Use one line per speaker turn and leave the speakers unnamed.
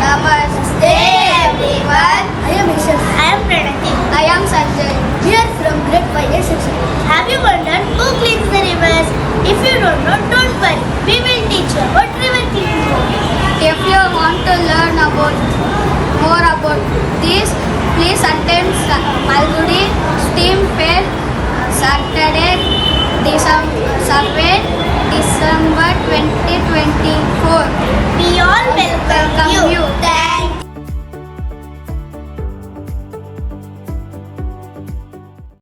Namaste everyone.
I am Ishan.
I am Pranati.
I am Sanjay.
We are from grade 5A section.
Have you wondered who cleans the rivers? If you don't know, don't worry. We will teach you about river cleaning.
If you want to learn more about this, please attend Malgudi Steam Fair Saturday, December 2024.